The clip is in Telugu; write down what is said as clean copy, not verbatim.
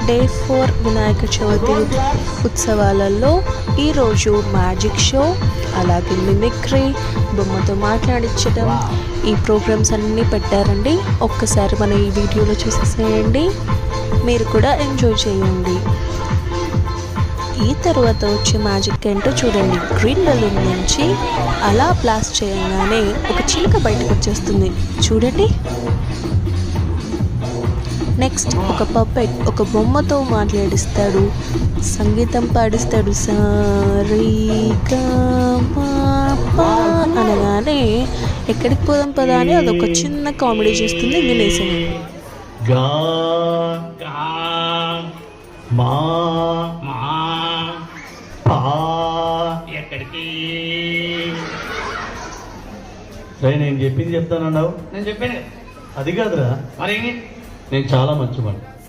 డే 4 వినాయక చవితి ఉత్సవాలలో ఈరోజు మ్యాజిక్ షో, అలాగే మిమిక్రీ, బొమ్మతో మాట్లాడించడం, ఈ ప్రోగ్రామ్స్ అన్నీ పెట్టారండి. ఒక్కసారి మన ఈ వీడియోలో చూసేసేయండి, మీరు కూడా ఎంజాయ్ చేయండి. ఈ తర్వాత వచ్చే మ్యాజిక్ ఏంటో చూడండి. గ్రీన్ బెలూన్ నుంచి అలా బ్లాస్ట్ చేయగానే ఒక చిలుక బయటకు వచ్చేస్తుంది చూడండి. నెక్స్ట్ ఒక పప్పెట్ ఒక బొమ్మతో మాట్లాడిస్తాడు, సంగీతం పాడిస్తాడు. సారీగా అనగానే ఎక్కడికి పోదాం పదా అని అదొక చిన్న కామెడీ చేస్తుంది. వినేసాను. ఎక్కడికి నేను చెప్పింది చెప్తానన్నావు. నేను చెప్పాను అది కాదురా, మరి నేను చాలా మంచివాడిని.